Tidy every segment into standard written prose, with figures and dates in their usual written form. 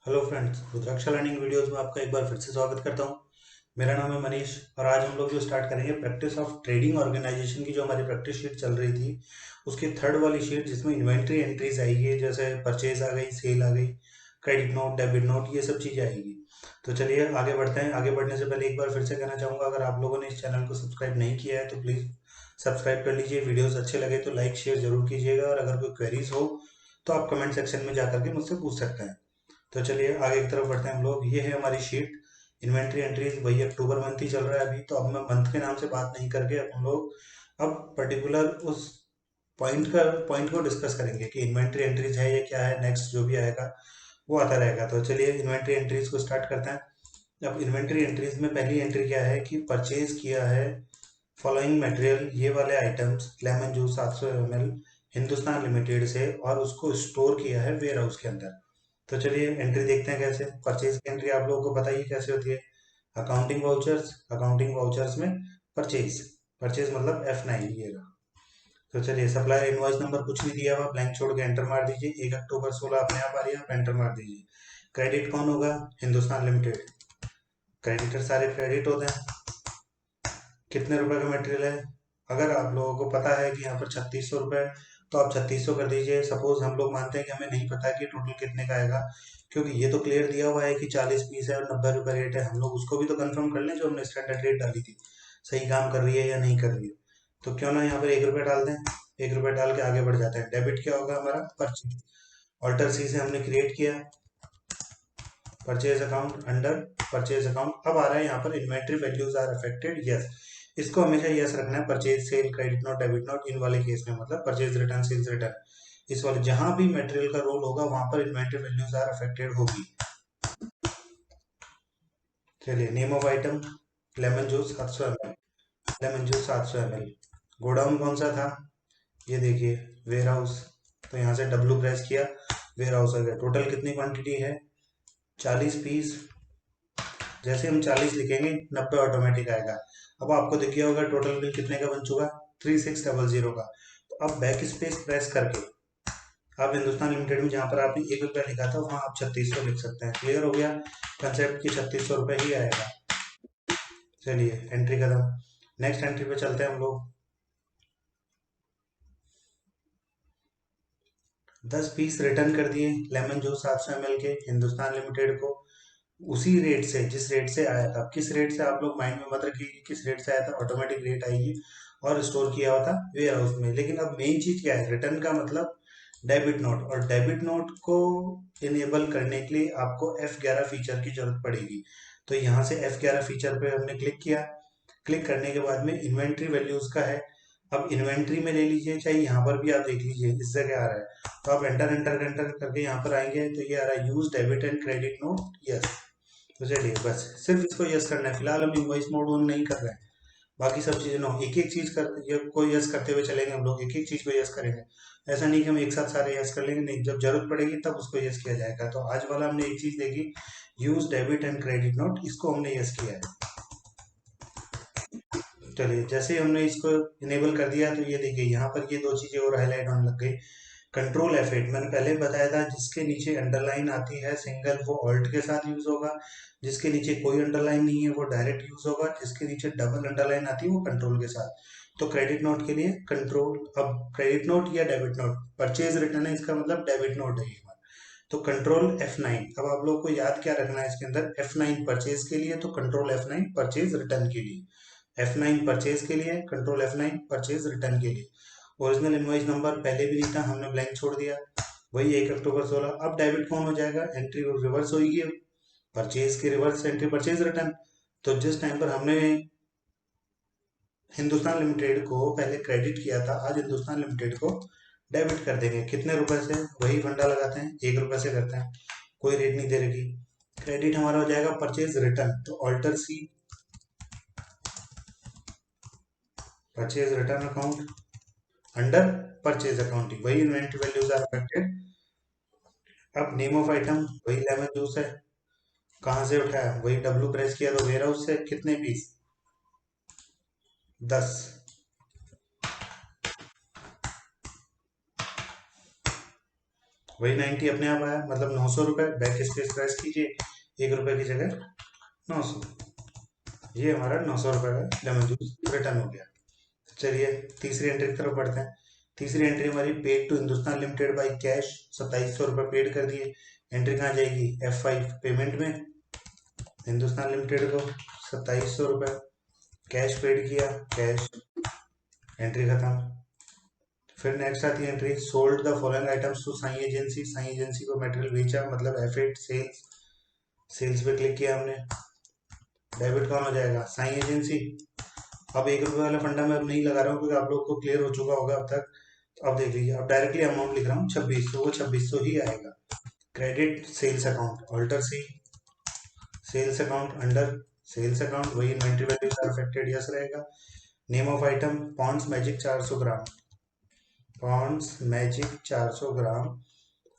Hello friends, Rudraksha learning videos में आपका एक बार फिर से स्वागत करता हूं। मेरा नाम है मनीष और आज हम लोग जो स्टार्ट करेंगे प्रैक्टिस ऑफ ट्रेडिंग ऑर्गेनाइजेशन की जो हमारी प्रैक्टिस शीट चल रही थी उसकी थर्ड वाली शीट, जिसमें इन्वेंट्री एंट्रीज आएगी, जैसे परचेज आ गई, सेल आ गई, क्रेडिट नोट, डेबिट नोट, ये सब चीज़ें आएगी। तो चलिए आगे बढ़ते हैं। आगे बढ़ने से पहले एक बार फिर से कहना चाहूँगा, अगर आप लोगों ने इस चैनल को सब्सक्राइब नहीं किया है तो प्लीज़ सब्सक्राइब कर लीजिए। वीडियोस अच्छे लगे तो लाइक शेयर जरूर कीजिएगा और अगर कोई क्वेरीज हो तो आप कमेंट सेक्शन में जाकर के मुझसे पूछ सकते हैं। तो चलिए आगे की तरफ बढ़ते हैं हम लोग। ये है हमारी शीट इन्वेंट्री एंट्रीज। वही अक्टूबर मंथ ही चल रहा है अभी, तो अब मैं मंथ के नाम से बात नहीं करके अब हम लोग अब पर्टिकुलर उस पॉइंट को डिस्कस करेंगे कि इन्वेंट्री एंट्रीज है या क्या है। नेक्स्ट जो भी आएगा वो आता रहेगा। तो चलिए इन्वेंट्री एंट्रीज को स्टार्ट करते हैं। अब इन्वेंट्री एंट्रीज में पहली एंट्री क्या है कि परचेज किया है फॉलोइंग मटेरियल, ये वाले items, lemon juice 700 ml Hindustan limited से, और उसको स्टोर किया है वेयर हाउस के अंदर। तो चलिए एंट्री देखते हैं कैसे। परचेज की एंट्री आप लोगों को पता ही कैसे होती है। अकाउंटिंग वाउचर्स में परचेज, परचेज मतलब F9 ये रहा। तो चलिए सप्लायर इनवॉइस नंबर कुछ नहीं दिया हुआ, ब्लैंक छोड़ के एंटर मार दीजिए। 1 अक्टूबर 16 अपने आप आ रही है, आप एंटर मार दीजिए। क्रेडिट कौन होगा? हिंदुस्तान लिमिटेड। क्रेडिटर सारे क्रेडिट होते हैं। कितने रुपए का मटेरियल है? अगर आप लोगों को पता है कि यहाँ पर 3600 रुपये, तो आप 3600 कर दीजिए। सपोज हम लोग मानते हैं कि हमें नहीं पता कि टोटल कितने का आएगा, क्योंकि ये तो क्लियर दिया हुआ है कि 40 पीस है और 90 रुपये रेट है। हम लोग उसको भी तो कंफर्म कर लें जो हमने स्टैंडर्ड रेट डाली थी, सही काम कर रही है या नहीं कर रही है। तो क्यों ना यहाँ पर 1 रुपये डाल दें। 1 रुपये डाल के आगे बढ़ जाते हैं। डेबिट क्या होगा हमारा? परचेज। ऑल्टर सी से हमने क्रिएट किया purchase account under purchase account. अब आ रहा है यहाँ पर inventory values are affected, yes. इसको हमेशा यस रखना है। Purchase, sale, credit note, debit note, इन वाले केस में मतलब परचेज रिटर्न, सेल्स रिटर्न, इस वाले जहां भी मटेरियल का रोल होगा वहां पर इन्वेंट्री वैल्यूज आर अफेक्टेड होगी। चलिए name of item, lemon juice 700 ml। Lemon juice 700 ml। Godown कौन सा था? ये देखिए, वेयर हाउस। तो यहाँ से डब्ल्यू प्रेस किया, वेयर हाउस आ गया। टोटल कितनी क्वांटिटी है? 40 पीस। जैसे हम 40 लिखेंगे 90 ऑटोमेटिक आएगा। अब आपको दिख गया होगा टोटल बिल कितने का बन चुका? 3600 का। तो अब बैक स्पेस प्रेस करके आप हिंदुस्तान लिमिटेड में जहां पर आपने 1 रुपया लिखा था वहां आप 3600 लिख सकते हैं। क्लियर हो गया कंसेप्ट की? 3600 रुपये ही आएगा। चलिए एंट्री खत्म। नेक्स्ट एंट्री पे चलते हैं हम लोग। 10 पीस रिटर्न कर दिए लेमन जूस 700 ml के हिंदुस्तान लिमिटेड को, उसी रेट से जिस रेट से आया था। किस रेट से आप लोग माइंड में मत रखिए कि किस रेट से आया था, ऑटोमेटिक रेट आएगी। और स्टोर किया हुआ था वेयर हाउस में। लेकिन अब मेन चीज क्या है? रिटर्न का मतलब डेबिट नोट। और डेबिट नोट को इनेबल करने के लिए आपको F11 फीचर की जरूरत पड़ेगी। तो यहाँ से F11 फीचर पे हमने क्लिक किया। क्लिक करने के बाद में इन्वेंट्री वैल्यूज का है। अब इन्वेंट्री में ले लीजिए, चाहे यहाँ पर भी आप देख लीजिए इस जगह आ रहा है। तो आप एंटर एंटर एंटर करके यहाँ पर आएंगे तो ये आ रहा है use debit and credit note, yes. तो चलिए बस सिर्फ इसको यस करना है। फिलहाल हम इनवॉइस मोड ऑन नहीं कर रहे हैं, बाकी सब चीजें नो। एक एक चीज कर ये को यस करते हुए चलेंगे हम लोग, एक एक चीज को यस करेंगे। ऐसा नहीं कि हम एक साथ सारे यस कर लेंगे, नहीं। जब जरूरत पड़ेगी तब उसको यस किया जाएगा। तो आज वाला हमने एक चीज देखी, use debit and credit note, इसको हमने यस किया है। चलिए जैसे ही हमने इसको इनेबल कर दिया तो ये देखिए यहाँ पर ये दो चीजें और हाईलाइट होने लग गई। कंट्रोल F8 मैंने पहले बताया था, जिसके नीचे अंडरलाइन आती है सिंगल वो ऑल्ट के साथ यूज होगा। जिसके नीचे कोई अंडरलाइन नहीं है वो डायरेक्ट यूज होगा। जिसके नीचे डबल अंडरलाइन आती है वो कंट्रोल के साथ। तो क्रेडिट नोट के लिए कंट्रोल। अब क्रेडिट नोट या डेबिट नोट, परचेज रिटर्न है इसका मतलब डेबिट नोट है ये हमारा। तो कंट्रोल F9। अब आप लोग को याद क्या रखना है इसके अंदर? F9 परचेज के लिए, तो कंट्रोल F9 परचेज रिटर्न के लिए। F9 परचेज के लिए, कंट्रोल F9 परचेज रिटर्न के लिए। ओरिजिनल इनवॉइस नंबर पहले भी नहीं था, हमने ब्लैंक छोड़ दिया। वही 1 अक्टूबर 16। अब डेबिट कौन हो जाएगा? एंट्री रिवर्स होगी। परचेज की रिवर्स एंट्री परचेज रिटर्न। तो जिस टाइम पर हमने हिंदुस्तान लिमिटेड को पहले क्रेडिट किया था, आज हिंदुस्तान लिमिटेड को डेबिट कर देंगे। कितने रुपए से? वही फंडा लगाते हैं, 1 रुपए से करते हैं। कोई रेट नहीं दे रही। क्रेडिट हमारा हो जाएगा परचेज रिटर्न। तो alter C purchase return account under purchase accounting, वही इन्वेंट्री वैल्यूज आर अफेक्टेड। अब नेम ऑफ आइटम वही लेमन जूस है। कहाँ से उठाया? वही डब्लू प्रेस किया तो वेयर हाउस से। कितने पीस? 10। वही 90 अपने आप आया, मतलब 900 रुपये। बैक स्पेस प्रेस कीजिए, 1 रुपये की जगह 900। ये हमारा 900 रुपये का लेमन जूस रिटर्न हो गया। चलिए तीसरी एंट्री की तरफ बढ़ते हैं। तीसरी एंट्री हमारी paid to Hindustan limited by cash, 2700 रुपये पेड कर दिए। एंट्री कहाँ जाएगी? F5 पेमेंट में। हिंदुस्तान लिमिटेड को 2700 रुपये कैश पेड किया, कैश, एंट्री खत्म। फिर नेक्स्ट आती है entry, sold the following items to Sai agency. Sai agency को मटेरियल बेचा, मतलब F8 सेल्स। सेल्स पे क्लिक किया हमने, डेबिट कौन हो जाएगा? साई एजेंसी। अब 1 रुपये वाला फंडा मैं अब नहीं लगा रहा हूँ क्योंकि आप लोग को क्लियर हो चुका होगा अब तक। तो अब देख लीजिए, अब डायरेक्टली अमाउंट लिख रहा हूँ 2600, वो 2600 ही आएगा। Credit sales account, alter C, sales account under sales account, वही inventory values are affected, yes रहेगा। Name of item Pond's magic 400 gram, Pond's magic 400 gram.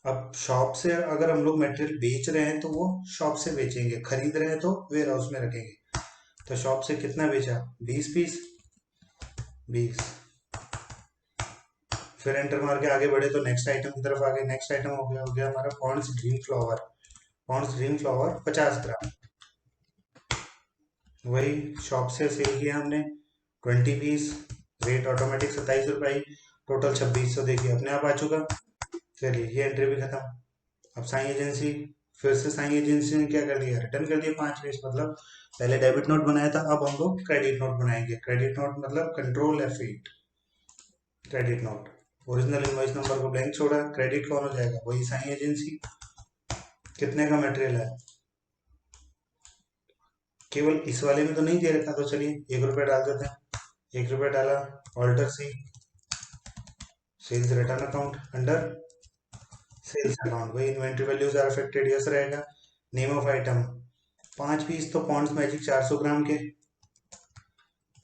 अब शॉप से अगर हम लोग मटेरियल बेच रहे हैं तो वो शॉप से बेचेंगे, खरीद रहे हैं तो वेयर हाउस में रखेंगे। तो शॉप से कितना बेचा? 20 पीस, 20। फिर एंटर मार के आगे बढ़े तो नेक्स्ट आइटम की तरफ आ गए। नेक्स्ट आइटम हो गया हमारा Pond's dream flower. Pond's dream flower 50 gram, वही शॉप से सेल किया हमने 20 पीस। रेट ऑटोमेटिक 27 रुपये, टोटल 2600 देखिए अपने आप आ चुका। चलिए ये एंट्री भी खत्म। अब साई एजेंसी, फिर से साई एजेंसी ने क्या कर दिया? रिटर्न कर दिया 5 पीस। मतलब पहले डेबिट नोट बनाया था, अब हम लोग क्रेडिट नोट बनाएंगे। क्रेडिट नोट मतलब control F8, credit note. Original invoice number को ब्लैंक छोड़ा, क्रेडिट कौन हो जाएगा? वही साई एजेंसी। कितने का मटेरियल है? केवल इस वाले में तो नहीं दे रखा, तो चलिए 1 रुपये डाल देते हैं। 1 रुपये डाला, alter C, sales return account under sales account, वही inventory values are affected, yes रहेगा। नेम ऑफ आइटम 5 पीस, तो पॉन्ड्स मैजिक 400 ग्राम के,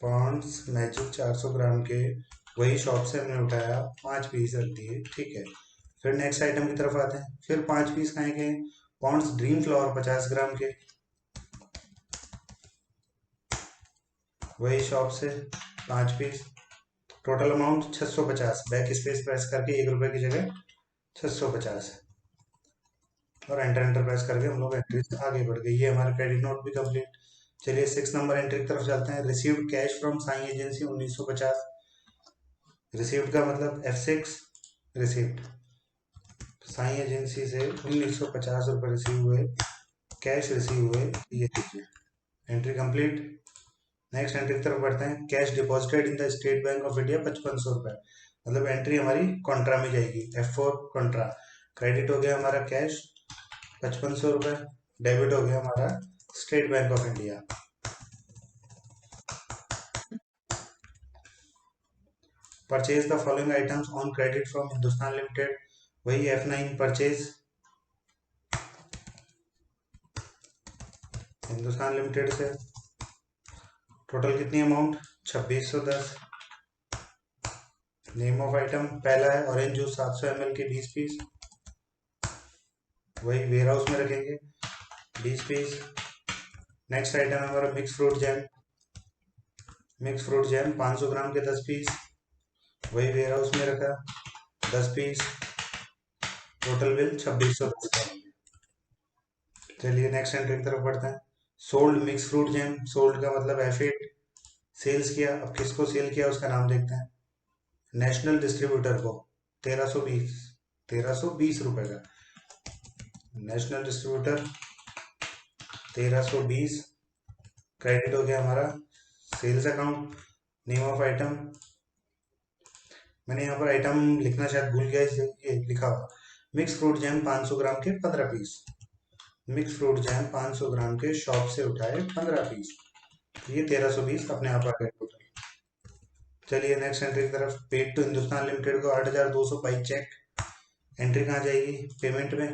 पॉन्ड्स मैजिक 400 ग्राम के, वही शॉप से हमने उठाया, 5 पीस रख दिए, ठीक है। फिर नेक्स्ट आइटम की तरफ आते हैं। फिर 5 पीस कहाँ के? पॉन्ड्स ड्रीम फ्लावर 50 ग्राम के, वही शॉप से 5 piece, total amount 650। Back space press करके 1 रुपये की जगह 650, और एंटर एंटर प्रेस करके हम लोग एंट्री से आगे बढ़ गए। ये हमारा क्रेडिट नोट भी कंप्लीट। चलिए 6 नंबर एंट्री की तरफ चलते हैं। Received cash from Sai agency 1950। Received का मतलब F6, रिसीव्ड। साई एजेंसी से 1950 रुपये रिसीव हुए, कैश रिसीव हुए, ये लीजिए, एंट्री कंप्लीट। नेक्स्ट एंट्री की तरफ बढ़ते हैं। Cash deposited in the state Bank of India 5500 रुपये, मतलब एंट्री हमारी कॉन्ट्रा में जाएगी, F4 कॉन्ट्रा। क्रेडिट हो गया हमारा कैश 5500 रुपये, डेबिट हो गया हमारा state Bank of India. Purchase the following items on credit from Hindustan limited, वही F9 परचेज हिंदुस्तान लिमिटेड से। टोटल कितनी अमाउंट? 2610। नेम ऑफ आइटम पहला है ऑरेंज जूस 700 ml के 20 पीस, वही वेयर हाउस में रखेंगे 20 पीस। नेक्स्ट आइटम है हमारा mix fruit jam, mix fruit jam 500 ग्राम के 10 पीस, वही वेयर हाउस में रखा 10 पीस, टोटल बिल 2610 का। चलिए नेक्स्ट एंट्री की तरफ बढ़ते हैं। Sold mix fruit jam, sold का मतलब F8, सेल्स किया। अब किसको सेल किया उसका नाम देखते हैं। नेशनल डिस्ट्रीब्यूटर को 1320 रुपए का, नेशनल डिस्ट्रीब्यूटर 1320। क्रेडिट हो गया हमारा sales account. Name of item, मैंने यहाँ पर आइटम लिखना शायद भूल गया, इसलिए लिखा हुआ मिक्स फ्रूट जैम 500 ग्राम के 15 पीस, मिक्स फ्रूट जैम 500 ग्राम के शॉप से उठाए 15 पीस, ये 1320 अपने आप आ गए टोटल। चलिए नेक्स्ट एंट्री की तरफ। पेड टू हिंदुस्तान लिमिटेड को 8200 बाई चेक, एंट्री कहाँ जाएगी? पेमेंट में।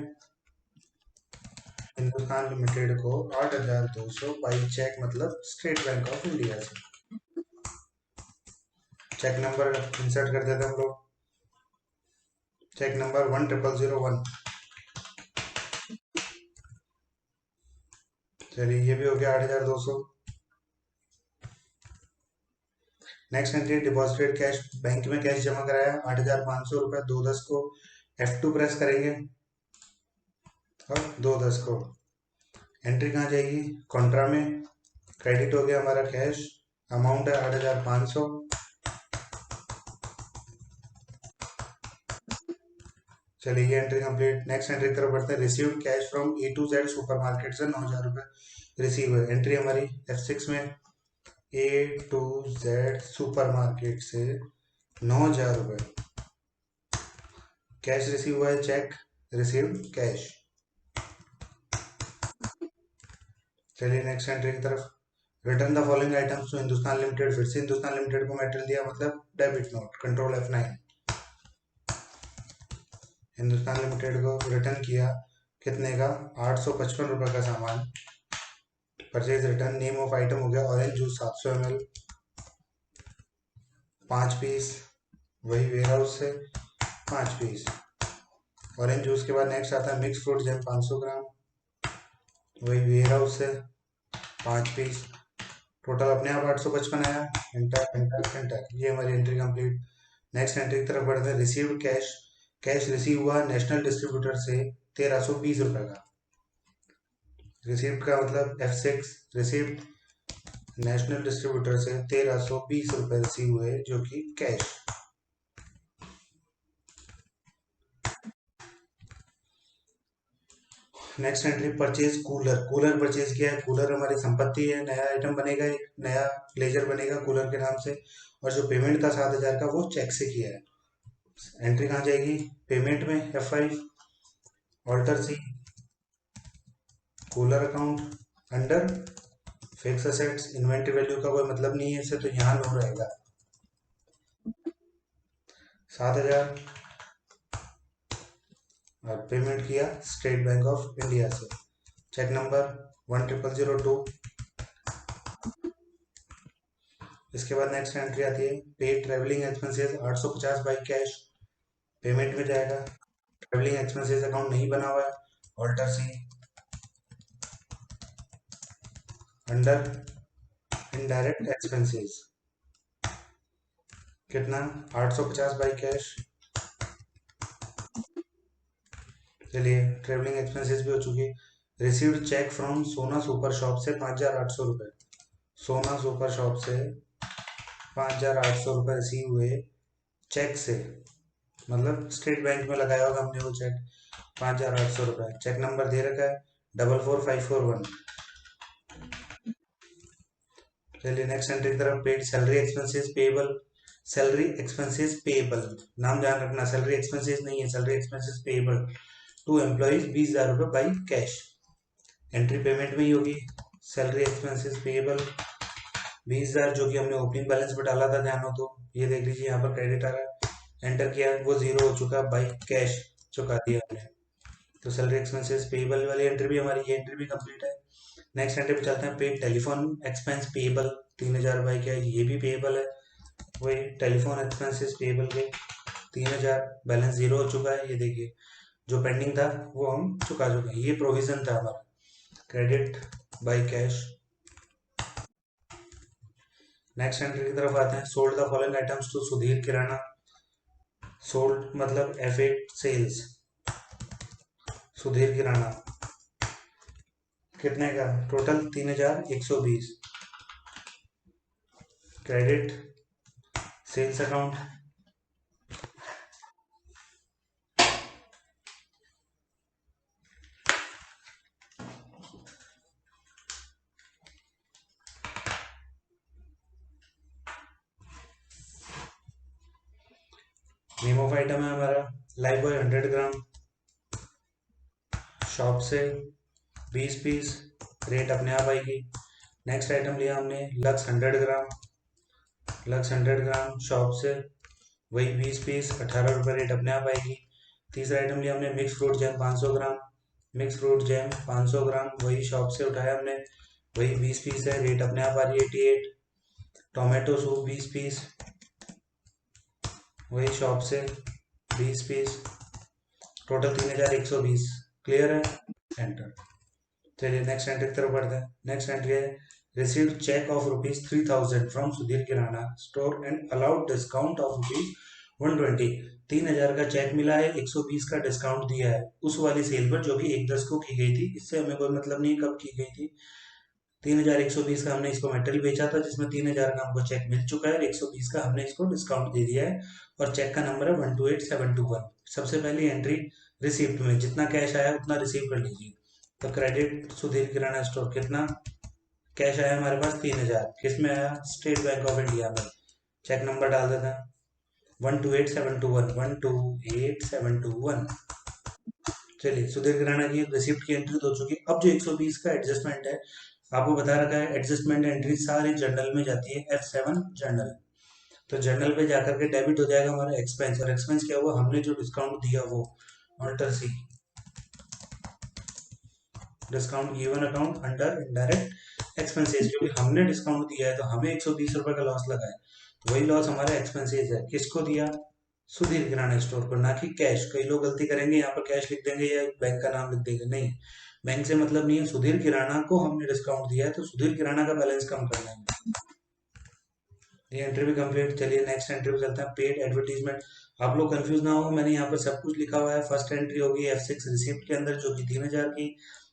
हिंदुस्तान लिमिटेड को 8200 बाई चेक, मतलब स्टेट बैंक ऑफ इंडिया से। चेक नंबर इंसर्ट कर देते हैं हम लोग, चेक नंबर 10001। चलिए ये भी हो गया 8200। Next entry deposited cash, bank में कैश जमा कराया 8500 रुपये 2/10 को, F2 प्रेस करेंगे और 210 को एंट्री कहाँ जाएगी, कॉन्ट्रा में। क्रेडिट हो गया हमारा कैश, अमाउंट है 8,500। चलिए ये एंट्री कंप्लीट। नेक्स्ट एंट्री की तरफ बढ़ते हैं। Received cash from A to Z supermarket से 9,000 रुपये रिसीव है। एंट्री हमारी F6 में A to Z सुपरमार्केट से 9,000 रुपये कैश रिसीव हुआ है। Check received cash. चलिए नेक्स्ट एंट्री की तरफ। Return the following items to Hindustan limited. फिर से हिंदुस्तान लिमिटेड को मेटेरियल दिया, मतलब debit note. Control F9। Hindustan limited को रिटर्न किया कितने का, 855 रुपये का सामान। Purchase return. Name of item हो गया ऑरेंज जूस 700 ml 5 पीस, वही वेयर हाउस से 5 पीस। ऑरेंज जूस के बाद नेक्स्ट आता है मिक्स फ्रूट जैम 500 ग्राम, वही वेयर हाउस से 5 पीस। टोटल अपने आप 855 आया। Enter enter enter. ये हमारी एंट्री कंप्लीट। नेक्स्ट एंट्री की तरफ बढ़ते हैं। Received cash. कैश रिसीव हुआ नेशनल डिस्ट्रीब्यूटर से 1,320 रुपये का। रिसीव्ड का मतलब F6। रिसीव्ड नेशनल डिस्ट्रीब्यूटर से 1,320 रुपये रिसीव हुए, जो कि cash. Next entry purchase cooler. Cooler purchase किया है। कूलर हमारी संपत्ति है, नया आइटम बनेगा, एक नया लेजर बनेगा कूलर के नाम से। और जो पेमेंट था 7,000 का, वो चेक से किया है। एंट्री कहाँ जाएगी, पेमेंट में F5। Alter C cooler account under fix assets. Inventory value का कोई मतलब नहीं है इससे, तो यहाँ नो रहेगा। 7,000 और पेमेंट किया स्टेट बैंक ऑफ इंडिया से। Cheque number 10002। इसके बाद नेक्स्ट एंट्री आती है pay travelling expenses 850 by cash. Payment में जाएगा। ट्रेवलिंग एक्सपेंसेस अकाउंट नहीं बना हुआ है। Alter C under indirect expenses. कितना, 850 बाई कैश। चलिए ट्रेवलिंग एक्सपेंसेस भी हो चुकी। Received cheque from Sona super shop से 5,800 रुपये। सोना सुपर शॉप से 5,800 रुपये रिसीव हुए चेक से, मतलब स्टेट बैंक में लगाया होगा हमने वो चेक। 5,800 रुपये। चेक नंबर दे रखा है 44541। चलिए नेक्स्ट एंट्री की तरफ। Paid salary expenses payable. Salary expenses payable, नाम ध्यान रखना, सैलरी एक्सपेंसेस नहीं है, salary expenses payable to employees 20,000 रुपये बाई कैश। एंट्री पेमेंट में ही होगी। सैलरी एक्सपेंसेस पेएबल 20,000, जो कि हमने ओपनिंग बैलेंस में डाला था, ध्यान हो तो। ये देख लीजिए यहाँ पर क्रेडिट आ रहा है। एंटर किया, वो जीरो हो चुका, बाई कैश चुका दिया हमने। तो सैलरी एक्सपेंसेस पेएबल वाली एंट्री भी हमारी, ये एंट्री भी कंप्लीट है। नेक्स्ट एंट्री पे चलते हैं। Paid telephone expense payable 3,000 by cash, ये भी पेएबल है। वही टेलीफोन एक्सपेंसेस पेएबल के 3,000, बैलेंस जीरो हो चुका है। ये देखिए जो पेंडिंग था वो हम चुका चुके हैं। ये प्रोविजन था हमारा, credit by cash. Next entry की तरफ आते हैं। Sold the following items to Sudhir Kirana. Sold मतलब F8 सेल्स, सुधीर किराना। कितने का, total 3,120। Credit sales account. Name of item है हमारा लाइफ बॉय 100 ग्राम, शॉप से 20 पीस, रेट अपने आप आएगी। नेक्स्ट आइटम लिया हमने लक्स 100 ग्राम, लक्स 100 ग्राम शॉप से, वही 20 पीस, 18 रुपये, रेट अपने आप आएगी। तीसरा आइटम लिया हमने मिक्स फ्रूट जैम 500 ग्राम, मिक्स फ्रूट जैम 500 ग्राम, वही शॉप से उठाया हमने, वही 20 पीस है, रेट अपने आप आ रही है 88। टोमेटो सूप 20 पीस, वही शॉप से 20 पीस, टोटल 3,120। क्लियर है, एंटर। चलिए नेक्स्ट एंट्री की तरफ बढ़ते हैं। नेक्स्ट एंट्री है received cheque of ₹3,000 from Sudhir Kirana store and allowed discount of 120, 3,000 का चेक मिला है, 120 का डिस्काउंट दिया है उस वाली सेल पर जो कि 1/10 को की गई थी। इससे हमें कोई मतलब नहीं कब की गई थी। 3,120 का हमने इसको मेटेरियल बेचा था जिसमें 3,000 का हमको चेक मिल चुका है और 120 का हमने इसको डिस्काउंट दे दिया है और चेक का नंबर है 128721। सबसे पहली एंट्री रिसिप्ट में जितना कैश आया उतना रिसीव कर लीजिए। तो क्रेडिट सुधीर किराना स्टोर, कितना कैश आया हमारे पास 3,000, किस में आया, स्टेट बैंक ऑफ इंडिया में। चेक नंबर डाल देते हैं 128721, 128721। चलिए सुधीर किराना की रिसिप्ट की एंट्री तो हो चुकी है। अब जो 120 का एडजस्टमेंट है आपको बता रखा है, एडजस्टमेंट एंट्री सारी जर्नल में जाती है, F7 जर्नल। तो जर्नल पे जाकर के डेबिट हो जाएगा हमारा एक्सपेंस, और एक्सपेंस क्या हुआ, हमने जो डिस्काउंट दिया वो alter C discount given account under indirect expenses, क्योंकि हमने डिस्काउंट दिया है तो हमें 120 रुपए का लॉस लगा है, तो वही लॉस हमारे एक्सपेंसेस है। किसको दिया, सुधीर किराना स्टोर को, ना कि कैश। कई लोग गलती करेंगे यहाँ पर कैश लिख देंगे या बैंक का नाम लिख देंगे, नहीं, बैंक से मतलब नहीं है, सुधीर किराना को हमने डिस्काउंट दिया है तो सुधीर किराना का बैलेंस कम करना है। ये एंट्री भी कंप्लीट। चलिए नेक्स्ट एंट्री पे चलते हैं, पेड एडवर्टीजमेंट। आप लोग कंफ्यूज ना हो, मैंने यहाँ पर सब कुछ लिखा हुआ है। फर्स्ट एंट्री होगी F6 रिसिप्ट के अंदर जो कि 3,000 की,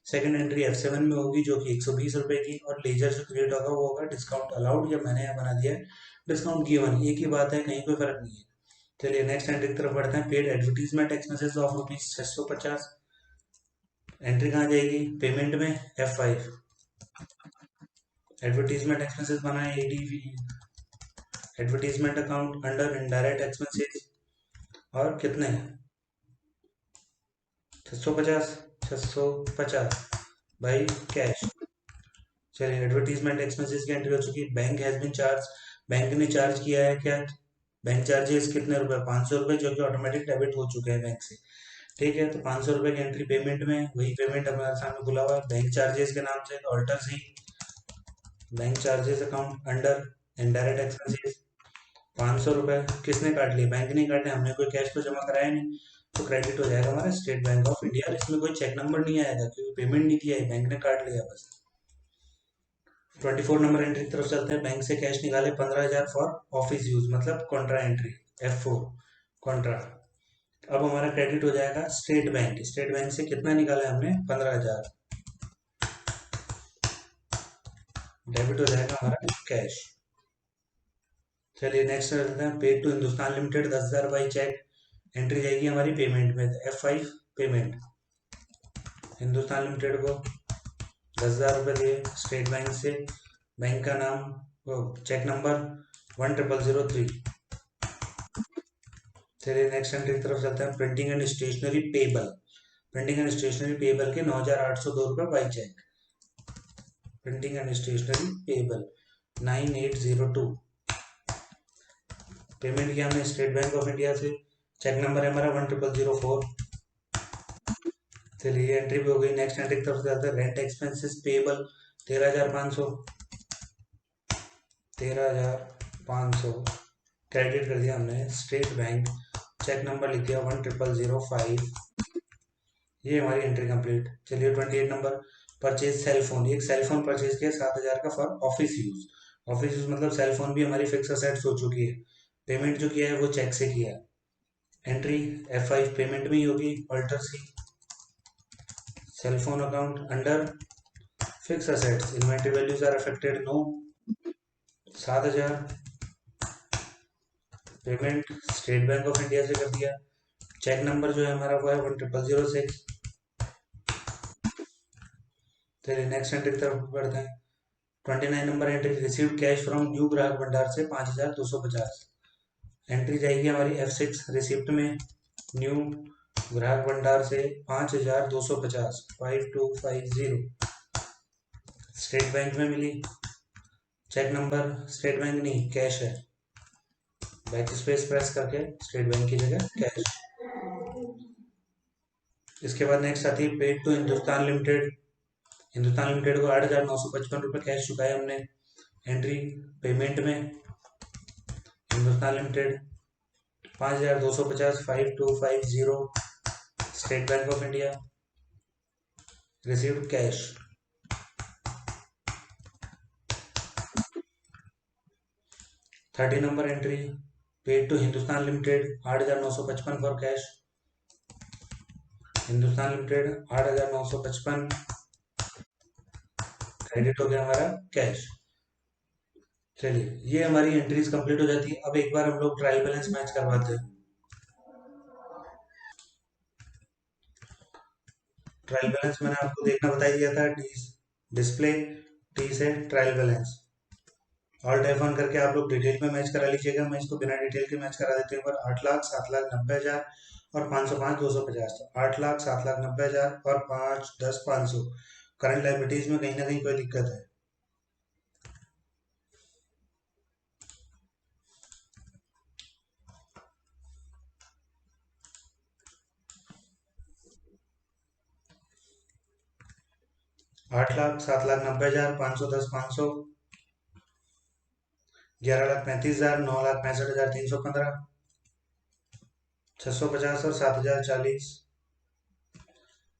सेकंड एंट्री F7 में होगी जो कि 120 रुपए की, और लेजर जो क्रिएट होगा वो होगा डिस्काउंट अलाउड, या मैंने यहाँ बना दिया है डिस्काउंट गिवन, एक ही बात है, कहीं कोई फर्क नहीं है। चलिए नेक्स्ट एंट्री की तरफ बढ़ते हैं, paid advertisement expenses of ₹650। Entry कहाँ जाएगी, पेमेंट में, F5। एडवर्टीजमेंट एक्सपेंसेस बना है ADV, advertisement account under indirect expenses, और कितने, 650, 650 बाई कैश। चलिए एडवर्टीजमेंट एक्सपेंसेस की एंट्री हो चुकी है। Bank has been charge, bank ने चार्ज किया है क्या, बैंक चार्जेस कितने रुपए, 500 रुपए, जो कि ऑटोमेटिक डेबिट हो चुके हैं बैंक से। ठीक है, तो 500 रुपए की एंट्री पेमेंट में, वही पेमेंट हमारे सामने खुला हुआ है बैंक चार्जेस के नाम से, alter C bank charges account under indirect expenses. 500 रुपए किसने काट लिए, बैंक ने काटे, हमने कोई कैश तो जमा कराया नहीं, तो क्रेडिट हो जाएगा हमारा स्टेट बैंक ऑफ इंडिया। इसमें कोई चेक नंबर नहीं आएगा क्योंकि पेमेंट नहीं दिया है, बैंक ने काट लिया बस। 24 नंबर एंट्री की तरफ चलते हैं, बैंक से कैश निकाले 15,000 फॉर ऑफिस यूज, मतलब कॉन्ट्रा एंट्री, F4 कॉन्ट्रा। अब हमारा क्रेडिट हो जाएगा स्टेट बैंक, स्टेट बैंक से कितना निकाला है हमने, 15,000, डेबिट हो जाएगा हमारा कैश। चलिए नेक्स्ट चलते हैं, paid to Hindustan limited 10,000 by cheque, entry जाएगी हमारी पेमेंट में, F5 पेमेंट। हिंदुस्तान लिमिटेड को 10,000 रुपये दिए स्टेट बैंक से, बैंक का नाम, चेक नंबर 10003। चलिए नेक्स्ट एंट्री की तरफ चलते हैं, printing and stationery payable, printing and stationery payable के 9,802 रुपये by cheque, printing and stationery payable 9802। Payment किया हमने स्टेट बैंक ऑफ इंडिया से, चेक नंबर है हमारा 10004। चलिए एंट्री भी हो गई। नेक्स्ट एंट्री की तरफ चलते हैं, रेंट एक्सपेंसेस पेबल 13,500, 13,500 क्रेडिट कर दिया हमने स्टेट बैंक, चेक नंबर लिख दिया 10005। ये हमारी एंट्री कंप्लीट। चलिए 28 नंबर, परचेज सेलफोन, एक सेलफोन परचेज किया 7,000 का for office use, office use मतलब सेलफोन भी हमारी फिक्स असेट्स हो चुकी है। पेमेंट जो किया है वो चेक से किया है, एंट्री F5 पेमेंट में ही होगी, alter C cellphone account under fix assets, inventory values are affected, no, 7,000 payment State Bank of India से कर दिया, चेक नंबर जो है हमारा वो है 10006। चलिए नेक्स्ट एंट्री की तरफ बढ़ते हैं, 29 number entry, received cash from new ग्राहक भंडार से 5,250, एंट्री जाएगी हमारी F6 रिसिप्ट में, न्यू ग्राहक भंडार से 5,250, 5250 स्टेट बैंक में मिली, चेक नंबर स्टेट बैंक नहीं कैश है, बैक स्पेस प्रेस करके स्टेट बैंक की जगह कैश। इसके बाद नेक्स्ट आती है paid to Hindustan limited, Hindustan limited को 8,955 रुपये कैश चुकाए हमने, एंट्री पेमेंट में, Hindustan limited 5,250, 5250 State Bank of India, received cash. 30 number entry, paid to Hindustan limited 8,955 for cash. Hindustan limited 8,955 credit हो गया हमारा कैश। चलिए, ये हमारी एंट्रीज कंप्लीट हो जाती है। अब एक बार हम लोग ट्रायल बैलेंस मैच करवाते हैं। ट्रायल बैलेंस मैंने आपको देखना बता दिया था। टी डिस्प्ले, टी से trial balance, all tap on करके आप लोग डिटेल में मैच करा लीजिएगा। मैं इसको बिना डिटेल के मैच करा देते हैं। पर 8,00,000, 7,90,000 और 505, 250। तो 8,00,000, 7,90,000 और 5, 10, 500 करंट लाइबिलिटीज में कहीं ना कहीं कोई दिक्कत है। 8,00,000, 7,90,000, 510, 500, 11,35,000, 9,65,315, 650 और 7,040।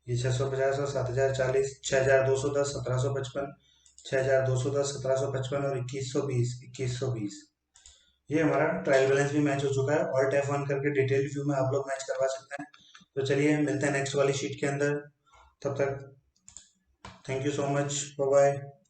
ये 650 और 7,040, 6,210, 1,755, 6,210, 1,755 और 2,120, 2,120। ये हमारा ट्रायल बैलेंस भी मैच हो चुका है। ऑल टैप ऑन करके डिटेल व्यू में आप लोग मैच करवा सकते हैं। तो चलिए, मिलते हैं नेक्स्ट वाली शीट के अंदर। तब तक thank you so much, bye bye.